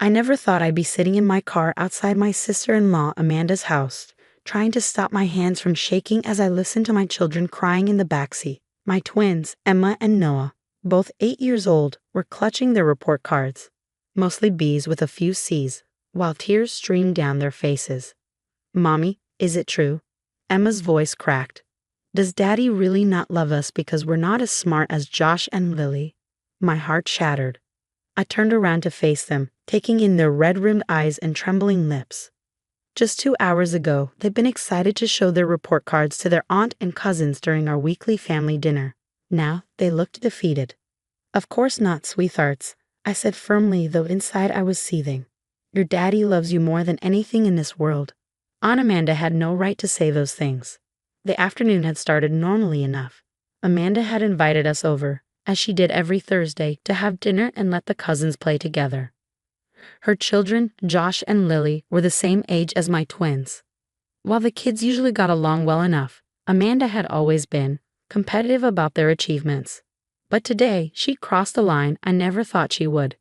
I never thought I'd be sitting in my car outside my sister-in-law Amanda's house, trying to stop my hands from shaking as I listened to my children crying in the backseat. My twins, Emma and Noah, both 8 years old, were clutching their report cards, mostly B's with a few C's, while tears streamed down their faces. "Mommy, is it true?" Emma's voice cracked. "Does Daddy really not love us because we're not as smart as Josh and Lily?" My heart shattered. I turned around to face them, taking in their red-rimmed eyes and trembling lips. Just 2 hours ago, they'd been excited to show their report cards to their aunt and cousins during our weekly family dinner. Now, they looked defeated. "Of course not, sweethearts," I said firmly, though inside I was seething. "Your daddy loves you more than anything in this world." Aunt Amanda had no right to say those things. The afternoon had started normally enough. Amanda had invited us over, as she did every Thursday, to have dinner and let the cousins play together. Her children, Josh and Lily, were the same age as my twins. While the kids usually got along well enough, Amanda had always been competitive about their achievements. But today, she crossed a line I never thought she would.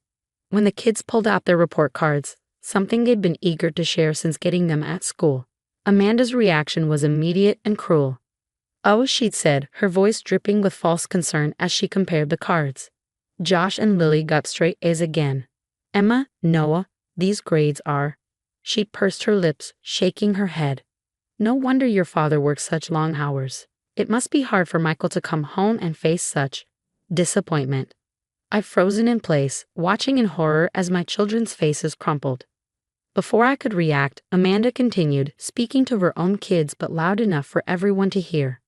When the kids pulled out their report cards, something they'd been eager to share since getting them at school, Amanda's reaction was immediate and cruel. "Oh," she'd said, her voice dripping with false concern as she compared the cards. "Josh and Lily got straight A's again. Emma, Noah, these grades are—" She pursed her lips, shaking her head. "No wonder your father works such long hours. It must be hard for Michael to come home and face such disappointment." I frozen in place, watching in horror as my children's faces crumpled. Before I could react, Amanda continued, speaking to her own kids but loud enough for everyone to hear.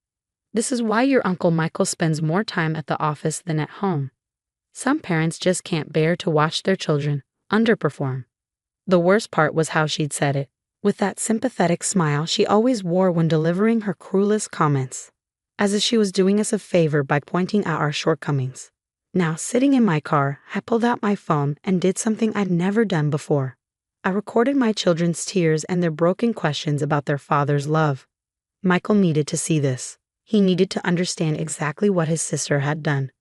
"This is why your Uncle Michael spends more time at the office than at home. Some parents just can't bear to watch their children underperform." The worst part was how she'd said it, with that sympathetic smile she always wore when delivering her cruelest comments, as if she was doing us a favor by pointing out our shortcomings. Now, sitting in my car, I pulled out my phone and did something I'd never done before. I recorded my children's tears and their broken questions about their father's love. Michael needed to see this. He needed to understand exactly what his sister had done.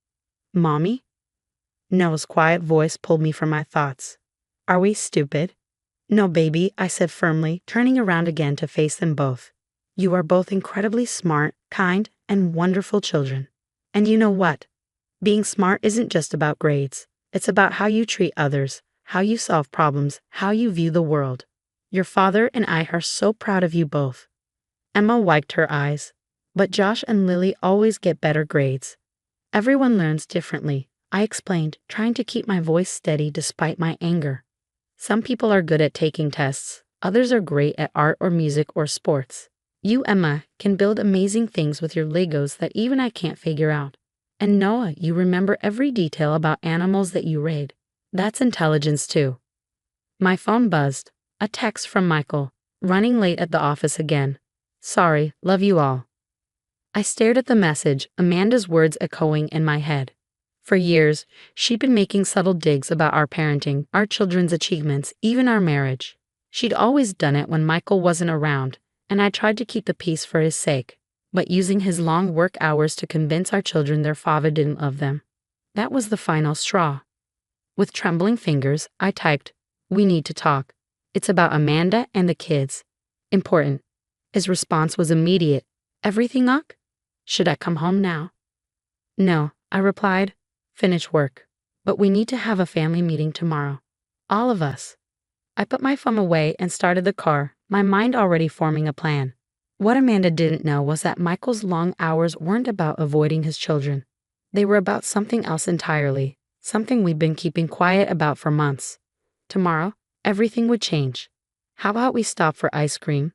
"Mommy?" Noah's quiet voice pulled me from my thoughts. "Are we stupid?" "No, baby," I said firmly, turning around again to face them both. "You are both incredibly smart, kind, and wonderful children. And you know what? Being smart isn't just about grades. It's about how you treat others, how you solve problems, how you view the world. Your father and I are so proud of you both." Emma wiped her eyes. "But Josh and Lily always get better grades." "Everyone learns differently," I explained, trying to keep my voice steady despite my anger. "Some people are good at taking tests. Others are great at art or music or sports. You, Emma, can build amazing things with your Legos that even I can't figure out. And Noah, you remember every detail about animals that you raid. That's intelligence too." My phone buzzed. A text from Michael. "Running late at the office again. Sorry, love you all." I stared at the message, Amanda's words echoing in my head. For years, she'd been making subtle digs about our parenting, our children's achievements, even our marriage. She'd always done it when Michael wasn't around, and I tried to keep the peace for his sake, but using his long work hours to convince our children their father didn't love them. That was the final straw. With trembling fingers, I typed, "We need to talk. It's about Amanda and the kids. Important." His response was immediate. "Everything up? Should I come home now?" "No," I replied. "Finish work. But we need to have a family meeting tomorrow. All of us." I put my phone away and started the car, my mind already forming a plan. What Amanda didn't know was that Michael's long hours weren't about avoiding his children. They were about something else entirely, something we'd been keeping quiet about for months. Tomorrow, everything would change. "How about we stop for ice cream?"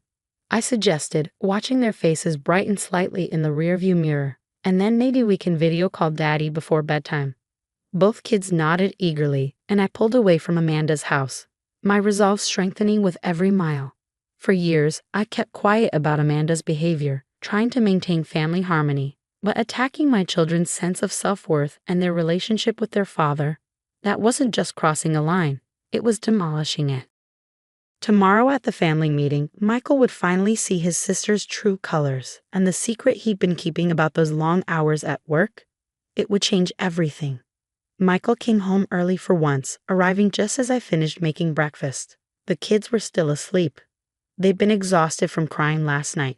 I suggested, watching their faces brighten slightly in the rearview mirror. "And then maybe we can video call Daddy before bedtime." Both kids nodded eagerly, and I pulled away from Amanda's house, my resolve strengthening with every mile. For years, I kept quiet about Amanda's behavior, trying to maintain family harmony, but attacking my children's sense of self-worth and their relationship with their father, that wasn't just crossing a line, it was demolishing it. Tomorrow at the family meeting, Michael would finally see his sister's true colors, and the secret he'd been keeping about those long hours at work, it would change everything. Michael came home early for once, arriving just as I finished making breakfast. The kids were still asleep. They'd been exhausted from crying last night.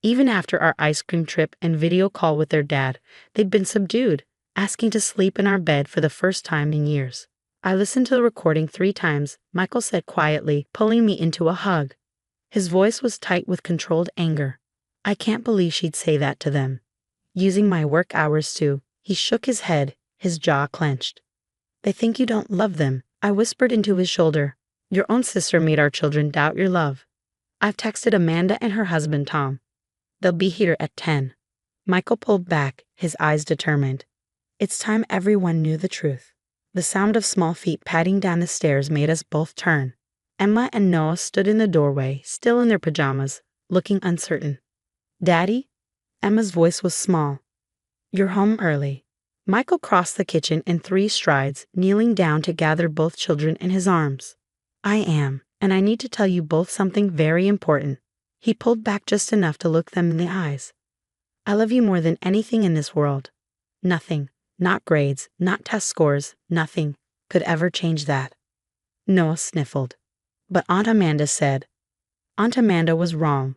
Even after our ice cream trip and video call with their dad, they'd been subdued, asking to sleep in our bed for the first time in years. I listened to the recording 3 times, Michael said quietly, pulling me into a hug. His voice was tight with controlled anger. I can't believe she'd say that to them. Using my work hours too, he shook his head, his jaw clenched. They think you don't love them, I whispered into his shoulder. Your own sister made our children doubt your love. I've texted Amanda and her husband Tom. They'll be here at 10. Michael pulled back, his eyes determined. It's time everyone knew the truth. The sound of small feet padding down the stairs made us both turn. Emma and Noah stood in the doorway, still in their pajamas, looking uncertain. Daddy? Emma's voice was small. You're home early. Michael crossed the kitchen in 3 strides, kneeling down to gather both children in his arms. I am, and I need to tell you both something very important. He pulled back just enough to look them in the eyes. I love you more than anything in this world. Nothing, not grades, not test scores, nothing, could ever change that. Noah sniffled. But Aunt Amanda said. Aunt Amanda was wrong,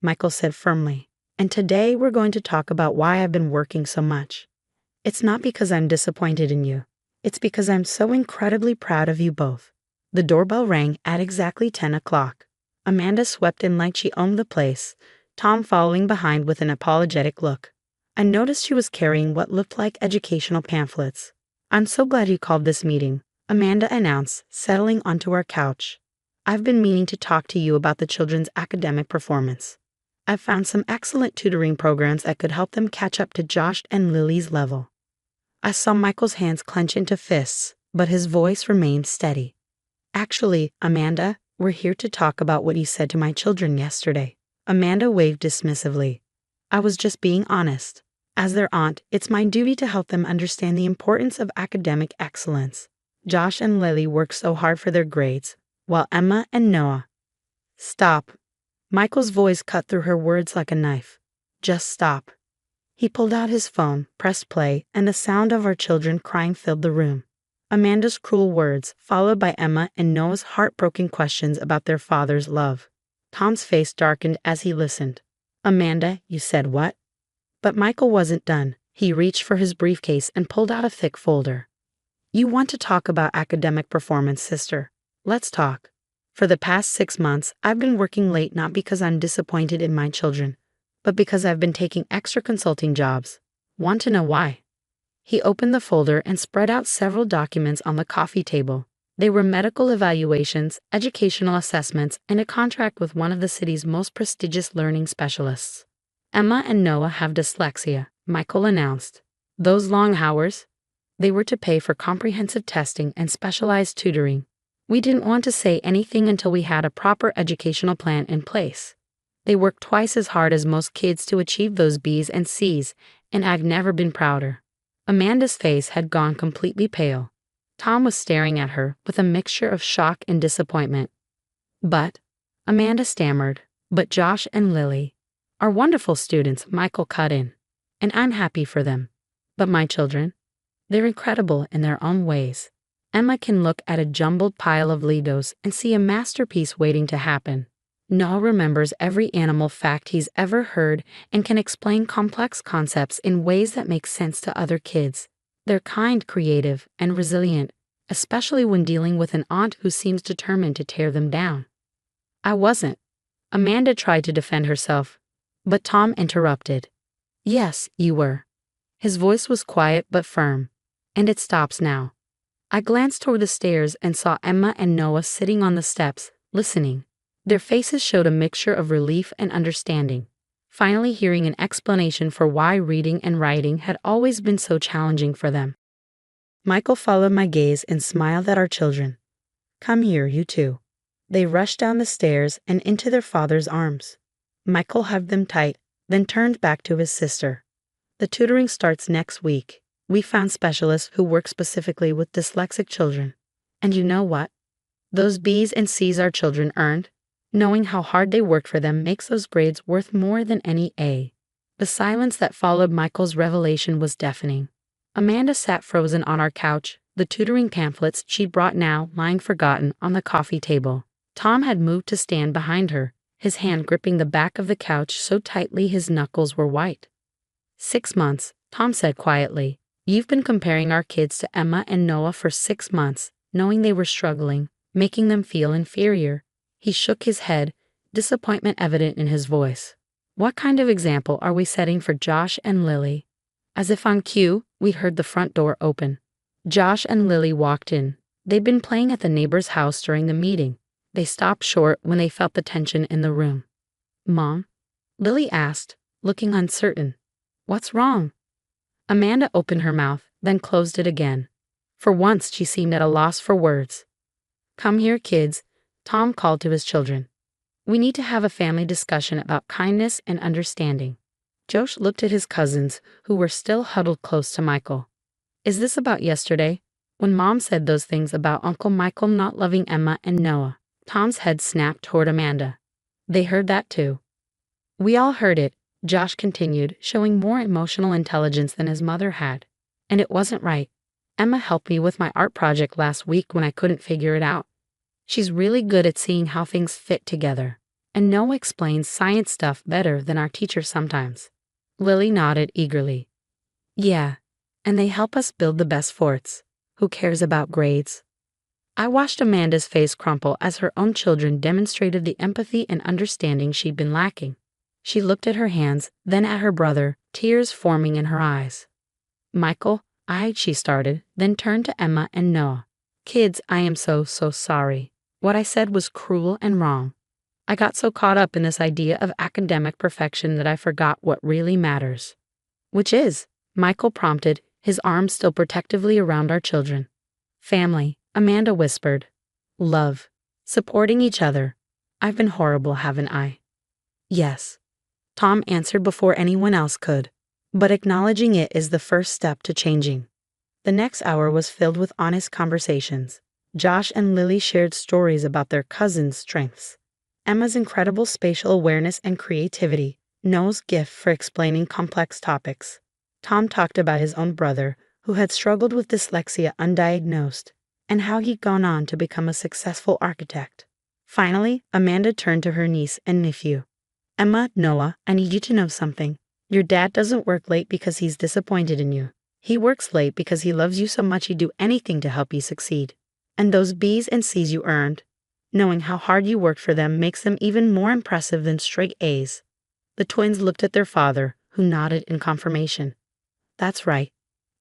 Michael said firmly. And today we're going to talk about why I've been working so much. It's not because I'm disappointed in you. It's because I'm so incredibly proud of you both. The doorbell rang at exactly 10 o'clock. Amanda swept in like she owned the place, Tom following behind with an apologetic look. I noticed she was carrying what looked like educational pamphlets. I'm so glad you called this meeting, Amanda announced, settling onto our couch. I've been meaning to talk to you about the children's academic performance. I've found some excellent tutoring programs that could help them catch up to Josh and Lily's level. I saw Michael's hands clench into fists, but his voice remained steady. Actually, Amanda, we're here to talk about what you said to my children yesterday. Amanda waved dismissively. I was just being honest. As their aunt, it's my duty to help them understand the importance of academic excellence. Josh and Lily work so hard for their grades, while Emma and Noah. Stop. Michael's voice cut through her words like a knife. Just stop. He pulled out his phone, pressed play, and the sound of our children crying filled the room. Amanda's cruel words, followed by Emma and Noah's heartbroken questions about their father's love. Tom's face darkened as he listened. Amanda, you said what? But Michael wasn't done. He reached for his briefcase and pulled out a thick folder. You want to talk about academic performance, sister? Let's talk. For the past 6 months, I've been working late not because I'm disappointed in my children, but because I've been taking extra consulting jobs. Want to know why? He opened the folder and spread out several documents on the coffee table. They were medical evaluations, educational assessments, and a contract with one of the city's most prestigious learning specialists. Emma and Noah have dyslexia, Michael announced. Those long hours? They were to pay for comprehensive testing and specialized tutoring. We didn't want to say anything until we had a proper educational plan in place. They work twice as hard as most kids to achieve those B's and C's, and I've never been prouder. Amanda's face had gone completely pale. Tom was staring at her with a mixture of shock and disappointment. But, Amanda stammered, but Josh and Lily are wonderful students, Michael cut in. And I'm happy for them. But my children? They're incredible in their own ways. Emma can look at a jumbled pile of Legos and see a masterpiece waiting to happen. Noah remembers every animal fact he's ever heard and can explain complex concepts in ways that make sense to other kids. They're kind, creative, and resilient, especially when dealing with an aunt who seems determined to tear them down. I wasn't. Amanda tried to defend herself, but Tom interrupted. Yes, you were. His voice was quiet but firm. And it stops now. I glanced toward the stairs and saw Emma and Noah sitting on the steps, listening. Their faces showed a mixture of relief and understanding, finally hearing an explanation for why reading and writing had always been so challenging for them. Michael followed my gaze and smiled at our children. Come here, you two. They rushed down the stairs and into their father's arms. Michael hugged them tight, then turned back to his sister. The tutoring starts next week. We found specialists who work specifically with dyslexic children. And you know what? Those B's and C's our children earned, knowing how hard they worked for them makes those grades worth more than any A. The silence that followed Michael's revelation was deafening. Amanda sat frozen on our couch, the tutoring pamphlets she'd brought now lying forgotten on the coffee table. Tom had moved to stand behind her, his hand gripping the back of the couch so tightly his knuckles were white. 6 months, Tom said quietly. You've been comparing our kids to Emma and Noah for 6 months, knowing they were struggling, making them feel inferior. He shook his head, disappointment evident in his voice. What kind of example are we setting for Josh and Lily? As if on cue, we heard the front door open. Josh and Lily walked in. They'd been playing at the neighbor's house during the meeting. They stopped short when they felt the tension in the room. Mom? Lily asked, looking uncertain. What's wrong? Amanda opened her mouth, then closed it again. For once she seemed at a loss for words. Come here, kids, Tom called to his children. We need to have a family discussion about kindness and understanding. Josh looked at his cousins, who were still huddled close to Michael. Is this about yesterday? When Mom said those things about Uncle Michael not loving Emma and Noah, Tom's head snapped toward Amanda. They heard that too. We all heard it, Josh continued, showing more emotional intelligence than his mother had. And it wasn't right. Emma helped me with my art project last week when I couldn't figure it out. She's really good at seeing how things fit together. And Noah explains science stuff better than our teacher sometimes. Lily nodded eagerly. Yeah, and they help us build the best forts. Who cares about grades? I watched Amanda's face crumple as her own children demonstrated the empathy and understanding she'd been lacking. She looked at her hands, then at her brother, tears forming in her eyes. Michael, she started, then turned to Emma and Noah. Kids, I am so sorry. What I said was cruel and wrong. I got so caught up in this idea of academic perfection that I forgot what really matters. Which is, Michael prompted, his arms still protectively around our children. Family, Amanda whispered. Love. Supporting each other. I've been horrible, haven't I? Yes. Tom answered before anyone else could. But acknowledging it is the first step to changing. The next hour was filled with honest conversations. Josh and Lily shared stories about their cousins' strengths. Emma's incredible spatial awareness and creativity, Noah's gift for explaining complex topics. Tom talked about his own brother, who had struggled with dyslexia undiagnosed, and how he'd gone on to become a successful architect. Finally, Amanda turned to her niece and nephew. Emma, Noah, I need you to know something. Your dad doesn't work late because he's disappointed in you. He works late because he loves you so much he'd do anything to help you succeed. And those B's and C's you earned, knowing how hard you worked for them makes them even more impressive than straight A's. The twins looked at their father, who nodded in confirmation. That's right.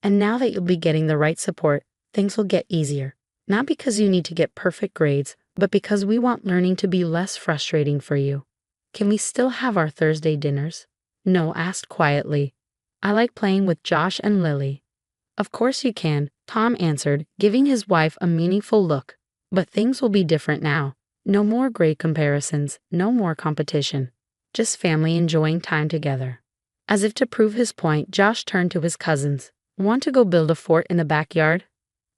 And now that you'll be getting the right support, things will get easier. Not because you need to get perfect grades, but because we want learning to be less frustrating for you. Can we still have our Thursday dinners? Noah asked quietly. I like playing with Josh and Lily. Of course you can, Tom answered, giving his wife a meaningful look. But things will be different now. No more grade comparisons, no more competition. Just family enjoying time together. As if to prove his point, Josh turned to his cousins. Want to go build a fort in the backyard?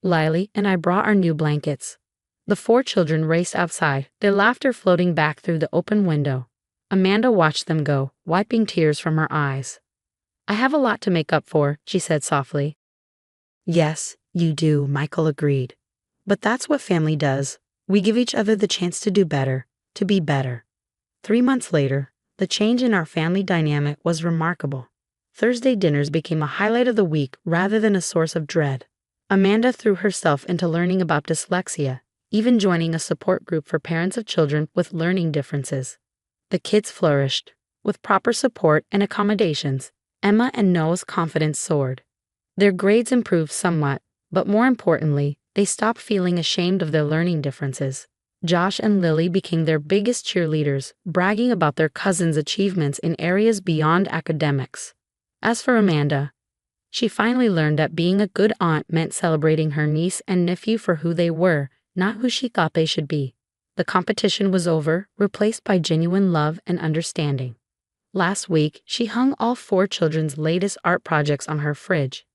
Lily and I brought our new blankets. The 4 children raced outside, their laughter floating back through the open window. Amanda watched them go, wiping tears from her eyes. I have a lot to make up for, she said softly. Yes, you do, Michael agreed. But that's what family does. We give each other the chance to do better, to be better. 3 months later, the change in our family dynamic was remarkable. Thursday dinners became a highlight of the week rather than a source of dread. Amanda threw herself into learning about dyslexia, even joining a support group for parents of children with learning differences. The kids flourished. With proper support and accommodations, Emma and Noah's confidence soared. Their grades improved somewhat, but more importantly, they stopped feeling ashamed of their learning differences. Josh and Lily became their biggest cheerleaders, bragging about their cousins' achievements in areas beyond academics. As for Amanda, she finally learned that being a good aunt meant celebrating her niece and nephew for who they were, not who she thought they should be. The competition was over, replaced by genuine love and understanding. Last week, she hung all 4 children's latest art projects on her fridge.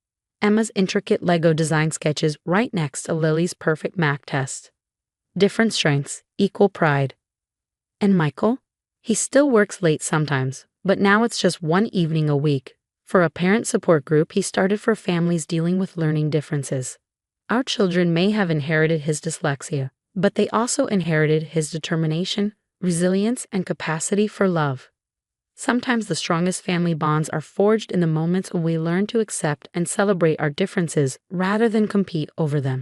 Emma's intricate Lego design sketches right next to Lily's perfect math test. Different strengths, equal pride. And Michael? He still works late sometimes, but now it's just 1 evening a week. For a parent support group he started for families dealing with learning differences. Our children may have inherited his dyslexia, but they also inherited his determination, resilience, and capacity for love. Sometimes the strongest family bonds are forged in the moments when we learn to accept and celebrate our differences rather than compete over them.